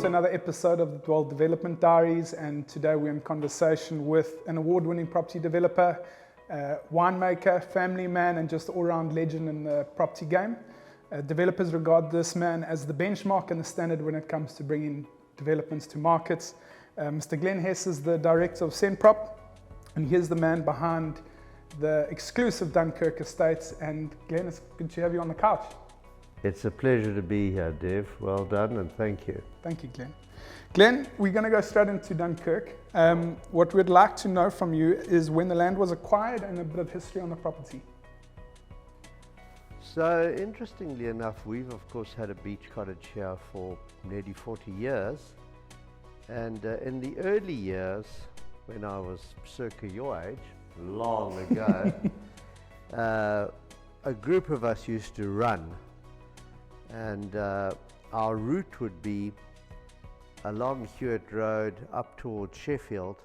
to another episode of the DWELL Development Diaries, and today we're in conversation with an award-winning property developer, winemaker, family man, and just all-round legend in the property game. Developers regard this man as the benchmark and the standard when it comes to bringing developments to markets. Mr. Glenn Hess is the director of Senprop, and here's the man behind the exclusive Dunkirk estates. And Glenn, it's good to have you on the couch. It's a pleasure to be here, Dev. Well done, and thank you. Thank you, Glenn. Glenn, we're going to go straight into Dunkirk. What we'd like to know from you is when the land was acquired and a bit of history on the property. So, interestingly enough, we've of course had a beach cottage here for nearly 40 years. And in the early years, when I was circa your age, long ago, a group of us used to run. And our route would be along Hewitt Road up towards Sheffield,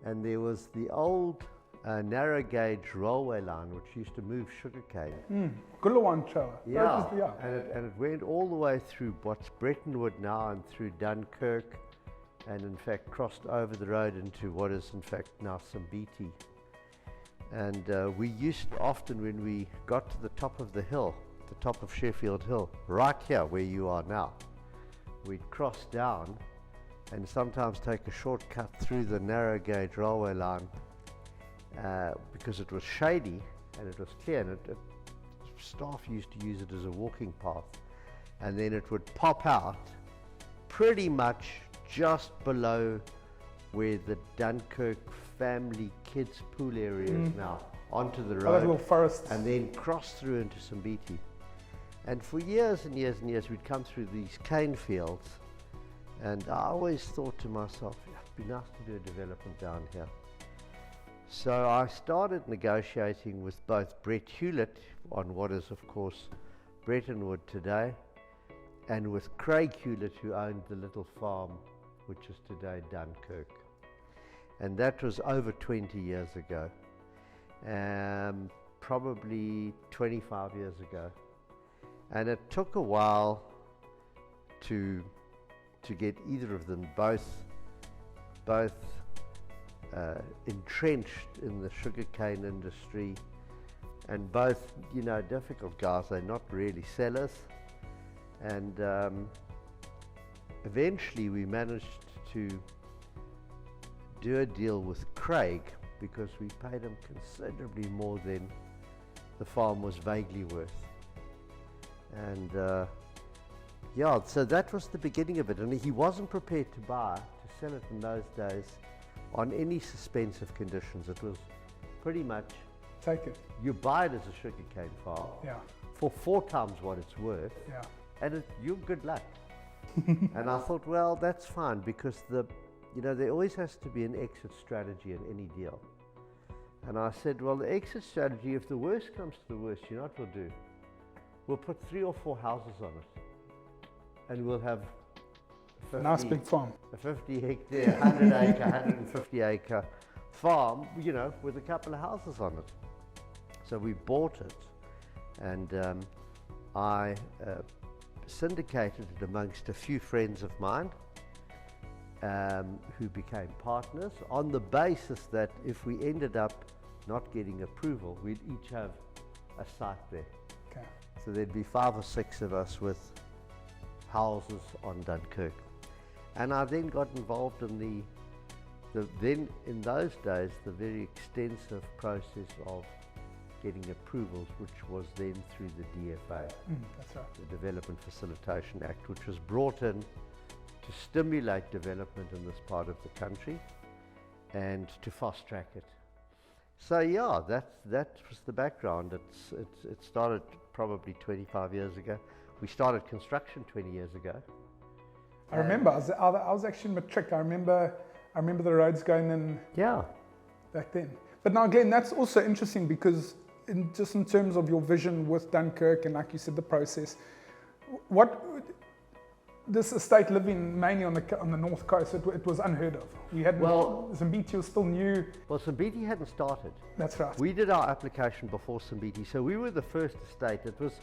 and there was the old narrow gauge railway line which used to move sugarcane. Gulawan Trail. Yeah, and it went all the way through what's Brettonwood now and through Dunkirk, and in fact crossed over the road into what is in fact now Simbiti. And we used to often, when we got to the top of the hill, the top of Sheffield Hill, right here where you are now, we'd cross down and sometimes take a shortcut through the narrow gauge railway line because it was shady and it was clear, and staff used to use it as a walking path, and then it would pop out pretty much just below where the Dunkirk family kids pool area is now, onto the road, little forest, and then cross through into Simbiti. And for years and years and years, we'd come through these cane fields, and I always thought to myself, it'd be nice to do a development down here. So I started negotiating with both Brett Hewlett on what is, of course, Brettonwood today, and with Craig Hewlett, who owned the little farm, which is today Dunkirk. And that was over 20 years ago, probably 25 years ago. And it took a while to get either of them both entrenched in the sugarcane industry, and both, you know, difficult guys. They're not really sellers. And eventually we managed to do a deal with Craig because we paid him considerably more than the farm was vaguely worth. And yeah, so that was the beginning of it, and he wasn't prepared to sell it in those days on any suspensive conditions. It was pretty much take it. You buy it as a sugarcane farm, for 4 times what it's worth, and you're good luck. And I thought, well, that's fine, because there always has to be an exit strategy in any deal. And I said, well, the exit strategy, if the worst comes to the worst, you know what we'll do? We'll put 3 or 4 houses on it, and we'll have a nice big farm, a 50 hectare, 100 acre, 150 acre farm, you know, with a couple of houses on it. So we bought it, and I syndicated it amongst a few friends of mine who became partners, on the basis that if we ended up not getting approval, we'd each have a site there. So there'd be 5 or 6 of us with houses on Dunkirk. And I then got involved in then in those days, the very extensive process of getting approvals, which was then through the DFA, that's right, the Development Facilitation Act, which was brought in to stimulate development in this part of the country and to fast track it. So yeah, that was the background. It started probably 25 years ago. We started construction 20 years ago. I remember. I was actually in matric. I remember the roads going in. Back then. But now, Glenn, that's also interesting, because in terms of your vision with Dunkirk, and like you said, the process, this estate living mainly on the North Coast, it was unheard of. We had, Simbiti was still new. Well, Simbiti hadn't started. That's right. We did our application before Simbiti, so we were the first estate. It was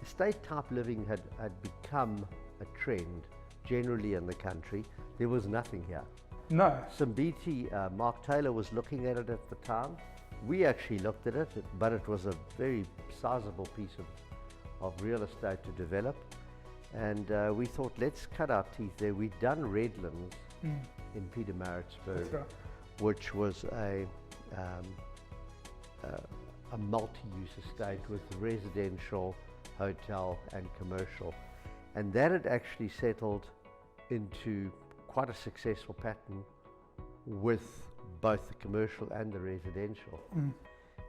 estate type living had become a trend generally in the country, there was nothing here. No. Simbiti, Mark Taylor was looking at it at the time. We actually looked at it, but it was a very sizable piece of real estate to develop. And we thought, let's cut our teeth there. We'd done Redlands in Pietermaritzburg, Right. which was a multi-use estate with residential, hotel and commercial. And that had actually settled into quite a successful pattern with both the commercial and the residential.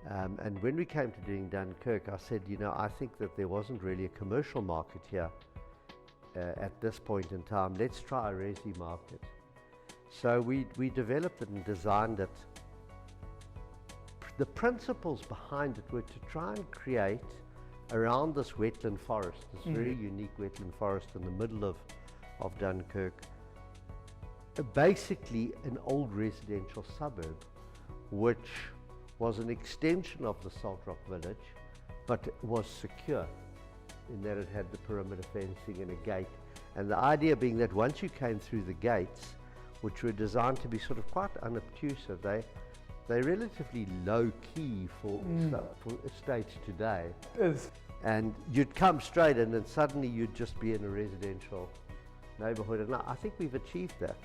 And when we came to doing Dunkirk, I said, you know, I think that there wasn't really a commercial market here at this point in time. Let's try a resi market. So we developed it and designed it. The principles behind it were to try and create around this wetland forest, this very unique wetland forest in the middle of Dunkirk, basically an old residential suburb, which was an extension of the Salt Rock village, but was secure in that it had the perimeter fencing and a gate. And the idea being that once you came through the gates, which were designed to be sort of quite unobtrusive, they're relatively low key for estates today. It is. And you'd come straight in and suddenly you'd just be in a residential neighborhood. And I think we've achieved that.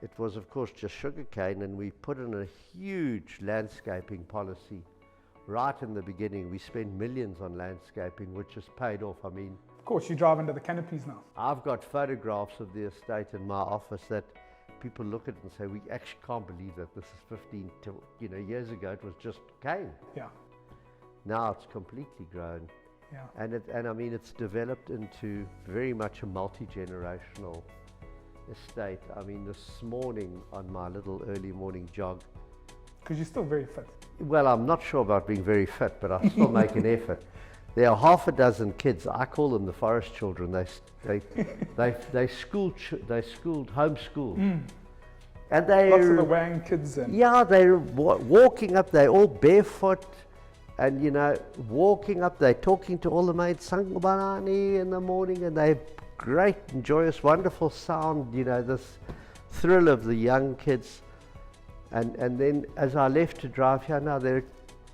It was, of course, just sugarcane, and we put in a huge landscaping policy right in the beginning. We spent millions on landscaping, which has paid off. I mean, Of course, you drive under the canopies now. I've got photographs of the estate in my office that people look at and say, we actually can't believe that this is 15 years ago. It was just cane. Yeah. Now it's completely grown. Yeah. And I mean, it's developed into very much a multi-generational estate. I mean, this morning on my little early morning jog. Because you're still very fit. Well, I'm not sure about being very fit, but I still make an effort. There are half a dozen kids. I call them the forest children. They schooled homeschooled, and they Lots of the Wang kids and yeah, they're walking up. They're all barefoot, and walking up. They're talking to all the mates, Sangbanani in the morning, and they're great and joyous, wonderful sound. This thrill of the young kids, and then as I left to drive here now, there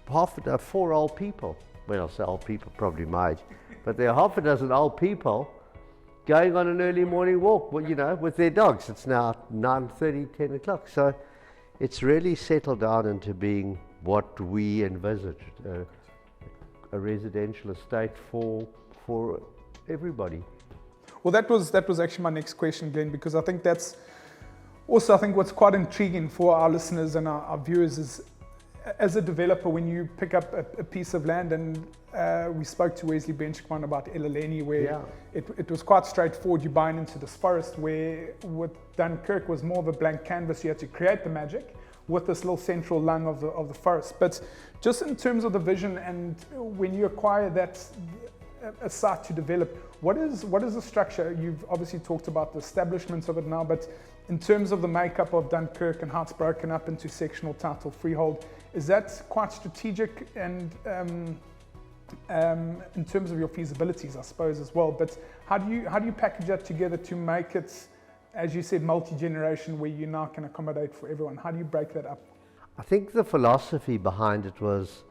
are 4 old people. Well, I'll say old people, probably my age, but there are half a dozen old people going on an early morning walk, with their dogs. It's now 9:30, 10 o'clock. So it's really settled down into being what we envisaged, a residential estate for everybody. Well, that was actually my next question, Glenn, because I think that's also, what's quite intriguing for our listeners and our viewers is, as a developer, when you pick up a piece of land, and we spoke to Wesley Benchman about Elaleni, where it was quite straightforward. You buy into this forest, where with Dunkirk was more of a blank canvas. You had to create the magic with this little central lung of the forest. But just in terms of the vision, and when you acquire a site to develop, what is the structure? You've obviously talked about the establishments of it now, but in terms of the makeup of Dunkirk and how it's broken up into sectional, title, freehold, is that quite strategic and in terms of your feasibilities, I suppose, as well? But how do you package that together to make it, as you said, multi-generation, where you now can accommodate for everyone? How do you break that up? I think the philosophy behind it was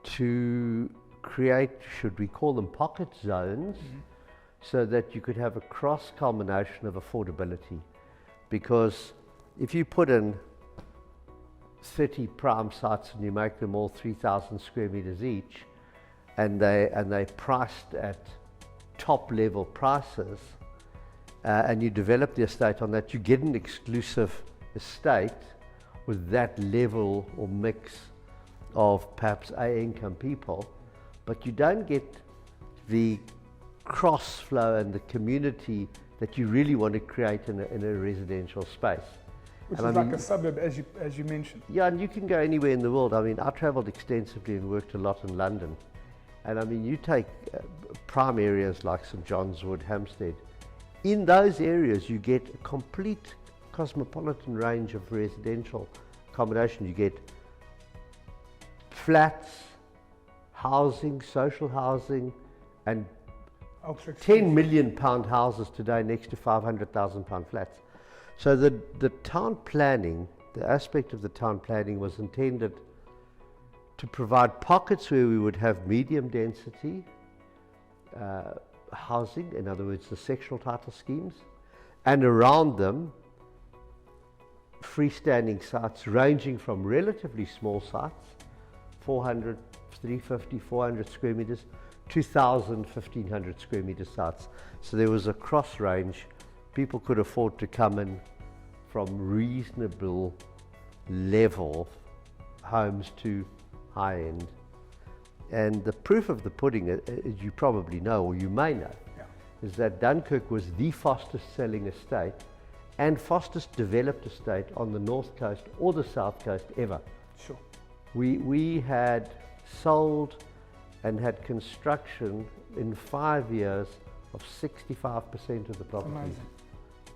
to create, should we call them pocket zones, so that you could have a cross culmination of affordability. Because if you put in 30 prime sites and you make them all 3,000 square meters each, and they priced at top level prices, and you develop the estate on that, you get an exclusive estate with that level or mix of perhaps A-income people, but you don't get the cross flow and the community that you really want to create in a residential space. Which is like a suburb, as you mentioned. Yeah, and you can go anywhere in the world. I mean, I travelled extensively and worked a lot in London. And I mean, you take prime areas like St John's Wood, Hampstead. In those areas, you get a complete cosmopolitan range of residential accommodation. You get flats, housing, social housing, and Ultra 10 million pound houses today next to 500,000 pound flats. So the town planning, the aspect of the town planning was intended to provide pockets where we would have medium density housing, in other words, the sectional title schemes, and around them, freestanding sites ranging from relatively small sites, 400, 350, 400 square meters, 2,000, 1,500 square meter sites. So there was a cross range. People could afford to come in from reasonable level homes to high end. And the proof of the pudding, as you probably know, or you may know, is that Dunkirk was the fastest selling estate and fastest developed estate on the North Coast or the South Coast ever. Sure. We had sold and had construction in 5 years of 65% of the properties, Amazing.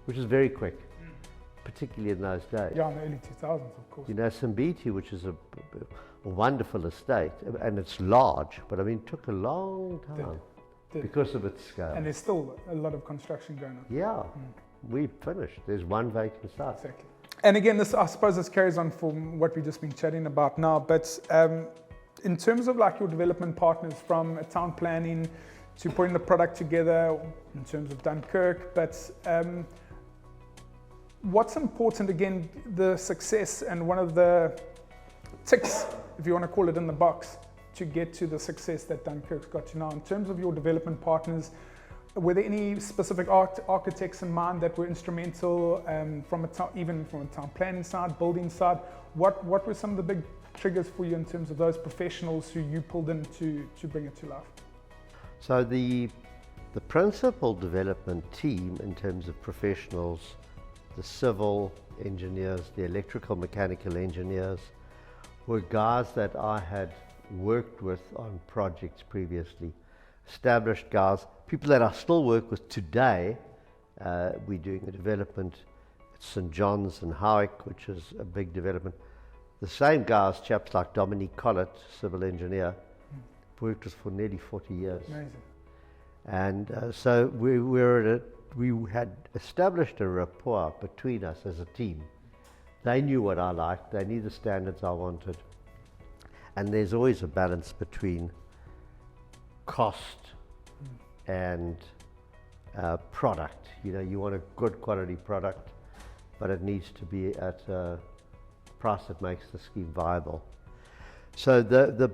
which is very quick, particularly in those days. Yeah, in the early 2000s, of course. You know, Simbiti, which is a wonderful estate, and it's large, but I mean, it took a long time because of its scale. And there's still a lot of construction going on. Yeah, we finished. There's one vacant site. Exactly. And again, this, I suppose this carries on from what we've just been chatting about now, but in terms of like your development partners, from town planning to putting the product together in terms of Dunkirk, but what's important, again, the success and one of the ticks, if you want to call it, in the box to get to the success that Dunkirk's got to now. In terms of your development partners, were there any specific architects in mind that were instrumental even from a town planning side, building side? What were some of the big triggers for you in terms of those professionals who you pulled in to bring it to life? So the principal development team in terms of professionals, the civil engineers, the electrical mechanical engineers, were guys that I had worked with on projects previously. Established guys, people that I still work with today. We're doing a development at St. John's in Howick, which is a big development. The same guys, chaps like Dominique Collett, civil engineer, worked with for nearly 40 years. Amazing. And so we had established a rapport between us as a team. They knew what I liked, they knew the standards I wanted. And there's always a balance between cost and product. You know, you want a good quality product, but it needs to be at a price that makes the scheme viable. So the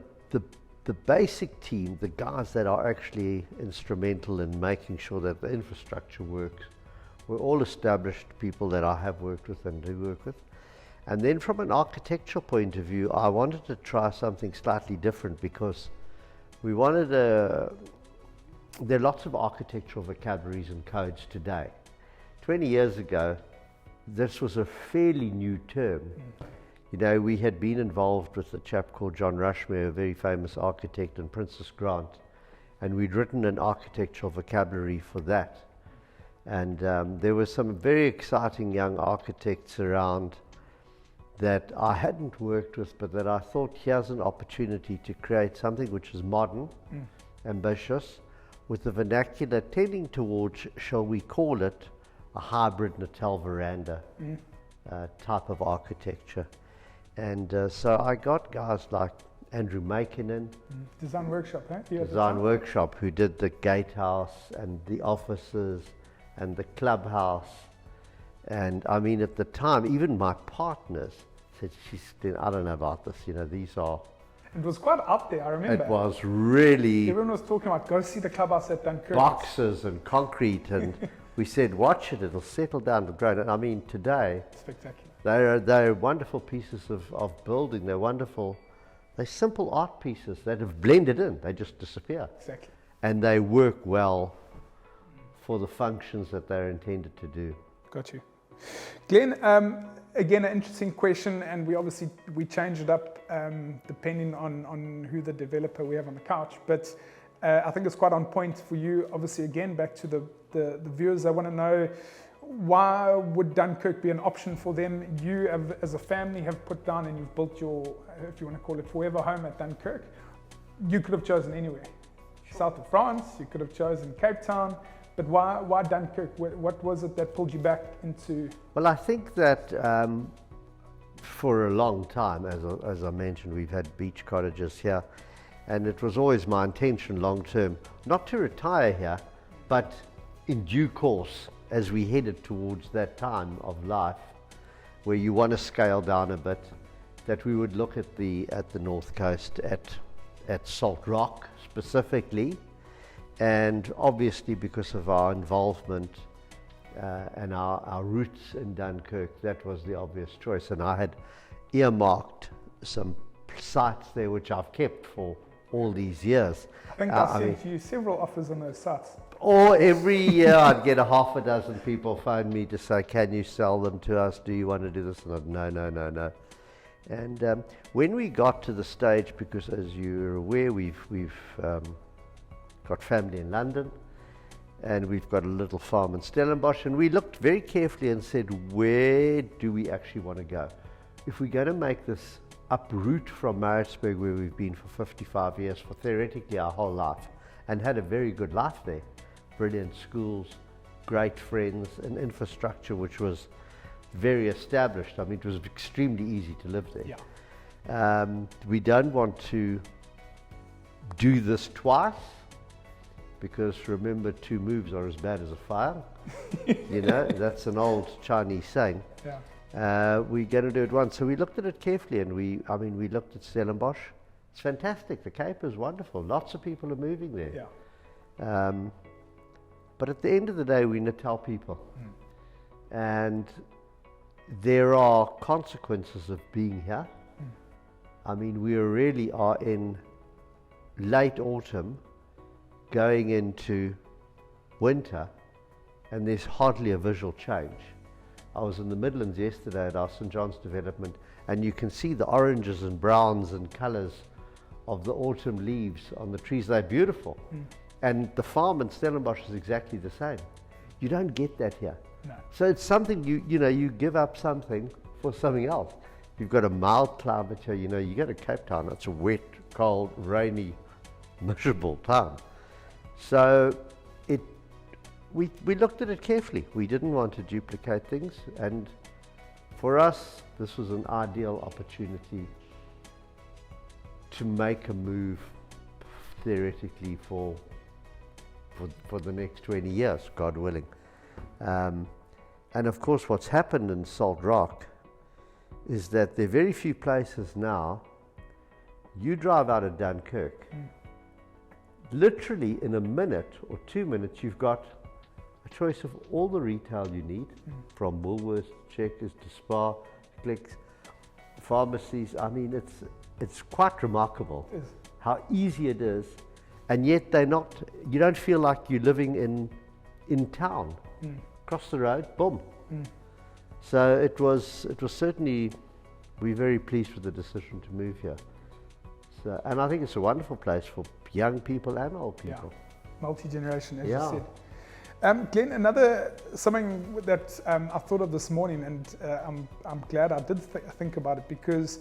basic team, the guys that are actually instrumental in making sure that the infrastructure works, were all established people that I have worked with and do work with. And then from an architectural point of view, I wanted to try something slightly different because we wanted there are lots of architectural vocabularies and codes today. 20 years ago, this was a fairly new term. You know, we had been involved with a chap called John Rushmere, a very famous architect in Princess Grant, and we'd written an architectural vocabulary for that. And there were some very exciting young architects around that I hadn't worked with, but that I thought here's an opportunity to create something which is modern, ambitious, with the vernacular tending towards, shall we call it, a hybrid Natal veranda type of architecture. And so I got guys like Andrew Makinen, Design Workshop, eh? Design Workshop, who did the gatehouse and the offices and the clubhouse. And I mean, at the time, even my partners said, I don't know about this, you know, these are... It was quite up there, I remember. It was really... Everyone was talking about, go see the clubhouse at Dunkirk. Boxes and concrete, and we said, watch it, it'll settle down, it'll grow. And I mean, today... Spectacular. They're wonderful pieces of building, they're simple art pieces that have blended in, they just disappear. Exactly. And they work well for the functions that they're intended to do. Got you. Glenn, again, an interesting question, and we change it up depending on who the developer we have on the couch, but I think it's quite on point for you. Obviously, again, back to the viewers, they want to know, why would Dunkirk be an option for them? You, as a family, have put down and you've built your, if you want to call it, forever home at Dunkirk. You could have chosen anywhere. south of France. You could have chosen Cape Town. But why Dunkirk? What was it that pulled you back into? Well, I think that for a long time, as I mentioned, we've had beach cottages here, and it was always my intention long term not to retire here, but in due course, as we headed towards that time of life where you want to scale down a bit, that we would look at the North Coast, at Salt Rock specifically, and obviously because of our involvement and our roots in Dunkirk, that was the obvious choice. And I had earmarked some sites there which I've kept for all these years. I think I sent you several offers on those sites. Or every year I'd get a half a dozen people phone me to say, can you sell them to us? Do you want to do this? And I'd, no. And when we got to the stage, because as you're aware, we've got family in London, and we've got a little farm in Stellenbosch, and we looked very carefully and said, where do we actually want to go? If we're going to make this uproot from Maritzburg, where we've been for 55 years, for theoretically our whole life, and had a very good life there, brilliant schools, great friends, and infrastructure which was very established. I mean, it was extremely easy to live there. Yeah. We don't want to do this twice, because remember, two moves are as bad as a fire. You know, that's an old Chinese saying. Yeah. We're going to do it once. So we looked at it carefully, and we looked at Stellenbosch. It's fantastic. The Cape is wonderful. Lots of people are moving there. Yeah. But at the end of the day, we Natal people. And there are consequences of being here. I mean, we really are in late autumn, going into winter, and there's hardly a visual change. I was in the Midlands yesterday at our St. John's development, and you can see the oranges and browns and colours of the autumn leaves on the trees. They're beautiful. And the farm in Stellenbosch is exactly the same. You don't get that here. No. So it's something, you give up something for something else. You've got a mild climate here, you go to Cape Town, it's a wet, cold, rainy, miserable town. So we looked at it carefully. We didn't want to duplicate things, and for us, this was an ideal opportunity to make a move theoretically for the next 20 years, God willing. And of course, what's happened in Salt Rock is that there are very few places now. You drive out of Dunkirk, literally in a minute or 2 minutes, you've got a choice of all the retail you need, from Woolworths, Checkers to Spar, Clicks, pharmacies. I mean, it's quite remarkable how easy it is, and yet you don't feel like you're living in town. Across the road, boom. So it was certainly, we're very pleased with the decision to move here. So, and I think it's a wonderful place for young people and old people. Yeah. Multi-generation, as you said. Glenn, something that I thought of this morning, and I'm glad I did think about it, because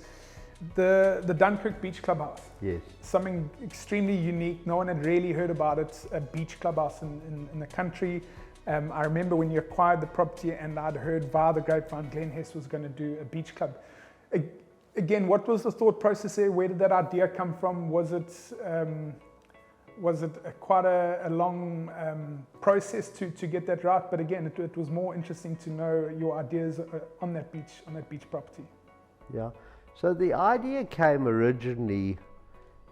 the Dunkirk Beach Clubhouse. Yes. Something extremely unique. No one had really heard about it, a beach clubhouse in the country. I remember when you acquired the property, and I'd heard via the grapevine Glenn Hess was going to do a beach club. Again, what was the thought process there? Where did that idea come from? Was it quite a long process to get that right? But again, it was more interesting to know your ideas on that beach property. Yeah. So the idea came originally,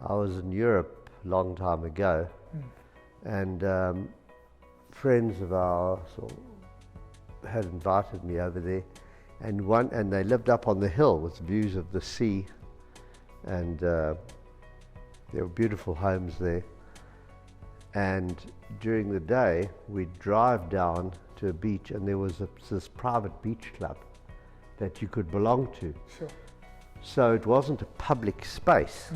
I was in Europe a long time ago, and friends of ours had invited me over there, and they lived up on the hill with views of the sea, and there were beautiful homes there. And during the day, we'd drive down to a beach, and there was this private beach club that you could belong to. Sure. So it wasn't a public space.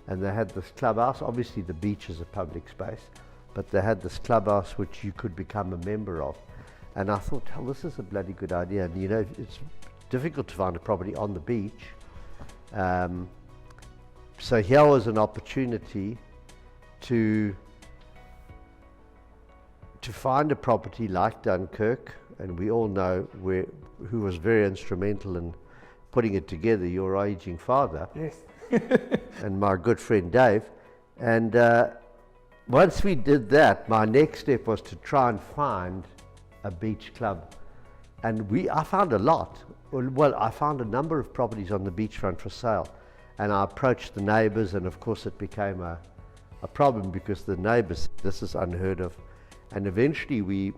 And they had this clubhouse. Obviously the beach is a public space, but they had this clubhouse which you could become a member of. And I thought, hell, this is a bloody good idea. And it's difficult to find a property on the beach. So here was an opportunity to to find a property like Dunkirk, and we all know who was very instrumental in putting it together, your aging father. Yes. And my good friend Dave. And once we did that, my next step was to try and find a beach club. And I found a lot. Well, I found a number of properties on the beachfront for sale. And I approached the neighbors, and of course it became a problem because the neighbors, this is unheard of. And eventually we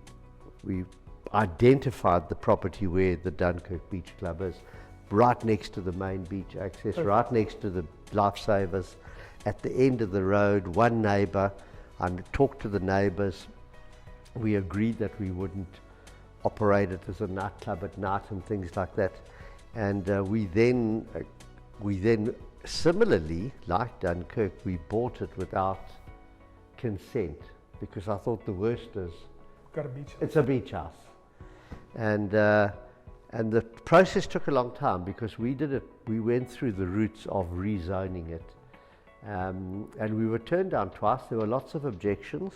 identified the property where the Dunkirk Beach Club is, right next to the main beach access, right next to the lifesavers, at the end of the road, one neighbor. I talked to the neighbors. We agreed that we wouldn't operate it as a nightclub at night and things like that. And we then similarly, like Dunkirk, we bought it without consent because I thought the worst is Got a beach. it's a beach house. And the process took a long time because we went through the routes of rezoning it. And we were turned down twice. There were lots of objections,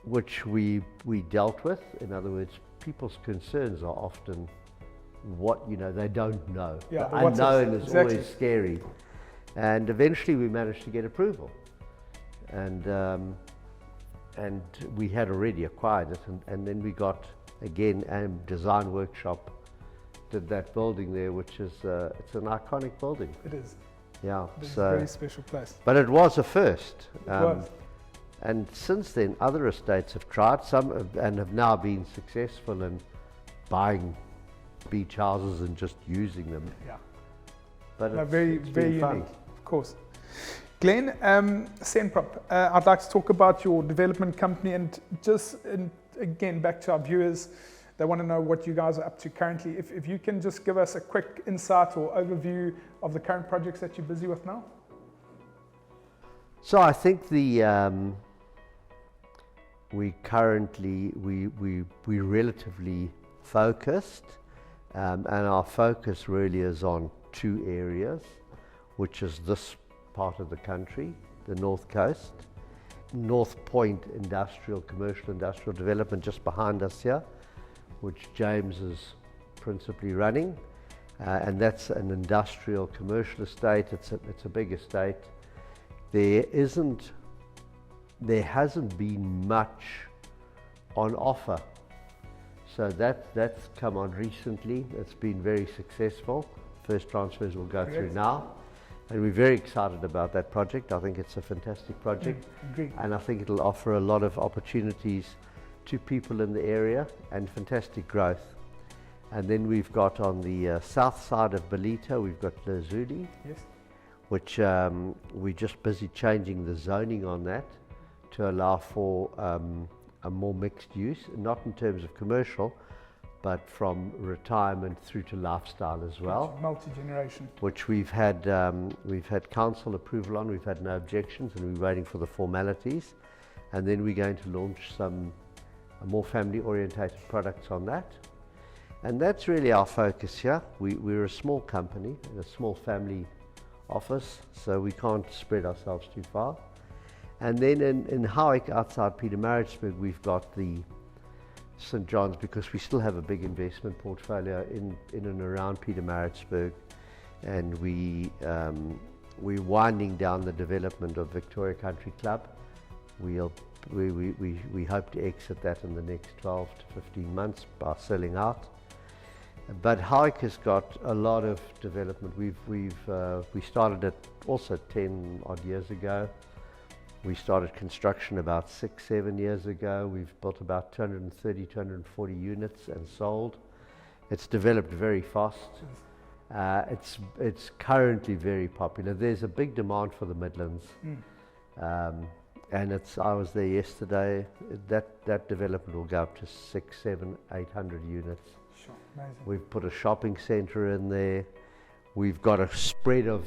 which we dealt with. In other words, people's concerns are often they don't know. Yeah, the unknown is exactly. always scary. And eventually we managed to get approval. And we had already acquired it. And then we got, again, a design workshop, did that building there, which is, it's an iconic building. It is. Yeah. It's a very special place. But it was a first. It was. And since then, other estates have tried some and have now been successful in buying beach houses and just using them. Yeah. But No, it's very been fun. unique, of course. Glenn, Senprop, I'd like to talk about your development company and again, back to our viewers, they want to know what you guys are up to currently. If you can just give us a quick insight or overview of the current projects that you're busy with now. So I think we relatively focused, and our focus really is on two areas, which is this part of the country, the North Coast, North Point commercial industrial development just behind us here, which James is principally running, and that's an industrial commercial estate. It's a big estate. There hasn't been much on offer, so that's come on recently. It's been very successful. First transfers will go through now, and we're very excited about that project. I think it's a fantastic project, and I think it'll offer a lot of opportunities to people in the area and fantastic growth. And then we've got on the south side of Belita, we've got Lazuli, Yes. which we're just busy changing the zoning on that to allow for a more mixed use, not in terms of commercial, but from retirement through to lifestyle as well. Multi-generation. Which we've had council approval on. We've had no objections, and we're waiting for the formalities. And then we're going to launch some more family-orientated products on that. And that's really our focus here. We're a small company, a small family office, so we can't spread ourselves too far. And then in Howick, outside Pietermaritzburg, we've got the St. John's, because we still have a big investment portfolio in and around Pietermaritzburg, and we're winding down the development of Victoria Country Club. We hope to exit that in the next 12 to 15 months by selling out. But Howick has got a lot of development. We started it also 10 odd years ago. We started construction about 6-7 years ago. We've built about 230, 240 units and sold. It's developed very fast. It's currently very popular. There's a big demand for the Midlands. And I was there yesterday. That development will go up to 600, 700, 800 units. Sure, amazing. We've put a shopping centre in there. We've got a spread of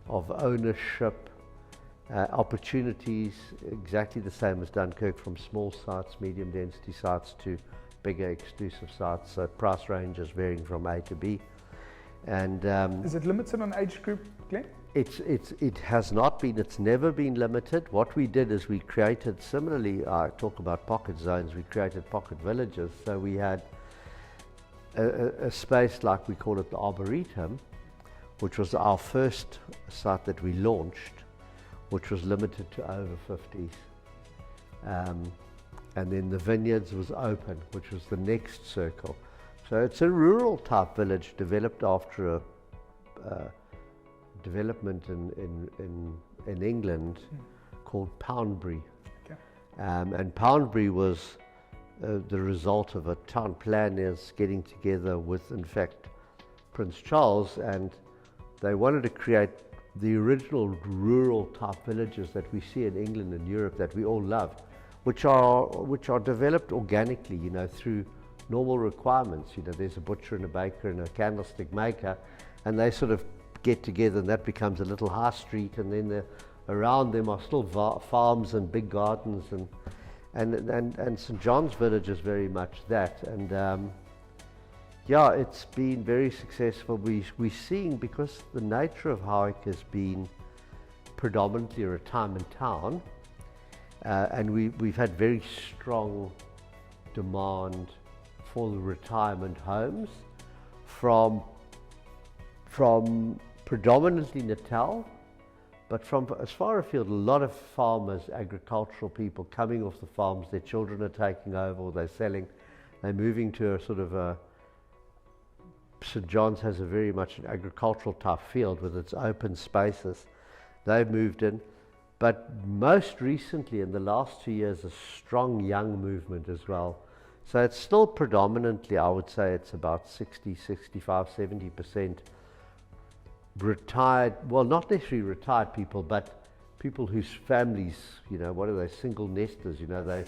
ownership, opportunities, exactly the same as Dunkirk, from small sites, medium density sites to bigger exclusive sites. So price ranges varying from A to B. And is it limited on age group, Glenn? It has not been, it's never been limited. What we did is we created, similarly, I talk about pocket zones, we created pocket villages. So we had a space, like we call it the Arboretum, which was our first site that we launched, which was limited to over 50s. And then the Vineyards was open, which was the next circle. So it's a rural type village developed after a development in England called Poundbury. Okay. And Poundbury was the result of a town planners getting together with, in fact, Prince Charles, and they wanted to create the original rural type villages that we see in England and Europe that we all love, which are developed organically, you know, through normal requirements. You know, there's a butcher and a baker and a candlestick maker, and they sort of get together, and that becomes a little high street, and then around them are still farms and big gardens, and St. John's Village is very much that. And yeah, it's been very successful. We're seeing, because the nature of Howick has been predominantly a retirement town, and we've had very strong demand for the retirement homes from predominantly Natal, but from as far afield, a lot of farmers, agricultural people coming off the farms, their children are taking over or they're selling, they're moving to a sort of a, St. John's has a very much an agricultural type field with its open spaces. They've moved in, but most recently in the last 2 years, a strong young movement as well. So it's still predominantly, I would say it's about 60, 65, 70% retired, well, not necessarily retired people, but people whose families, you know, what are they, single nesters, you know, they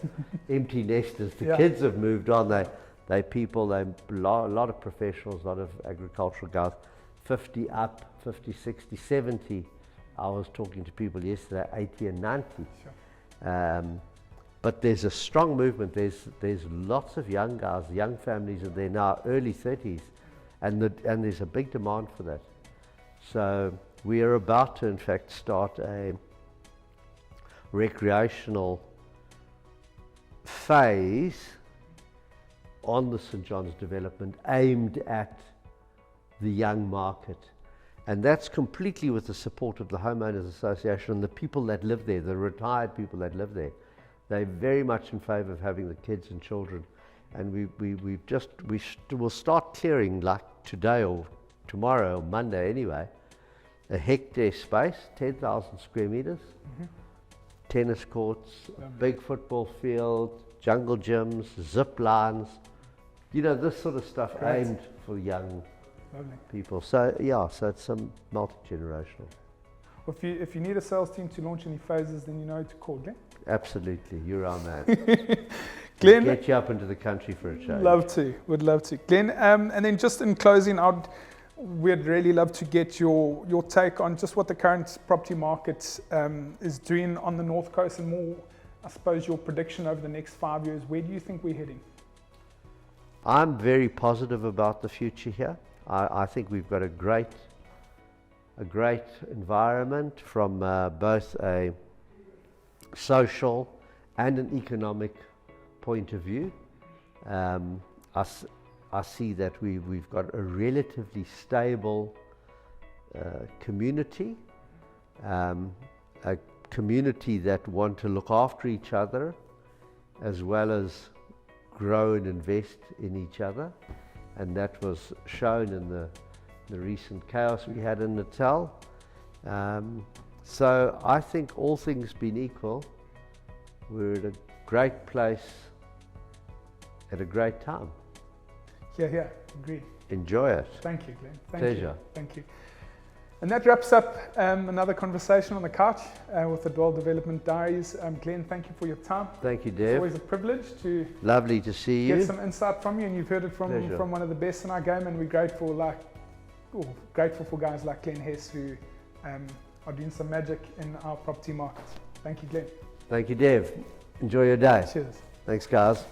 empty nesters. The kids have moved on. They people, a lot of professionals, a lot of agricultural guys, 50 up, 50, 60, 70. I was talking to people yesterday, 80 and 90. Sure. But there's a strong movement. There's lots of young guys, young families, and they're now early 30s, and there's a big demand for that. So we are about to, in fact, start a recreational phase on the St. John's development aimed at the young market. And that's completely with the support of the Homeowners Association and the people that live there, the retired people that live there. They're very much in favour of having the kids and children. And we'll start clearing, like today or tomorrow or Monday anyway, a hectare space, 10,000 square meters, tennis courts, big football field, jungle gyms, zip lines, you know, this sort of stuff aimed for young people. So yeah, so it's some multi-generational. Well, if you need a sales team to launch any phases, then you know who to call, Glenn. Absolutely, you're our man. Glenn, get you up into the country for a change. Would love to. Glenn, and then just in closing, we'd really love to get your take on just what the current property market is doing on the North Coast, and more, I suppose, your prediction over the next 5 years. Where do you think we're heading? I'm very positive about the future here. I think we've got a great environment from both a social and an economic point of view. I see that we've got a relatively stable community, a community that want to look after each other as well as grow and invest in each other, and that was shown in the recent chaos we had in Natal. So I think all things being equal, we're at a great place at a great time. Yeah, agreed. Enjoy it. Thank you, Glenn. Pleasure. Thank you. And that wraps up another conversation on the couch with the DWELL Development Diaries. Glenn, thank you for your time. Thank you, Dev. It's always a privilege to lovely to see you. Get some insight from you, and you've heard it from one of the best in our game, and we're grateful for guys like Glenn Hess who are doing some magic in our property market. Thank you, Glenn. Thank you, Dev. Enjoy your day. Cheers. Thanks, guys.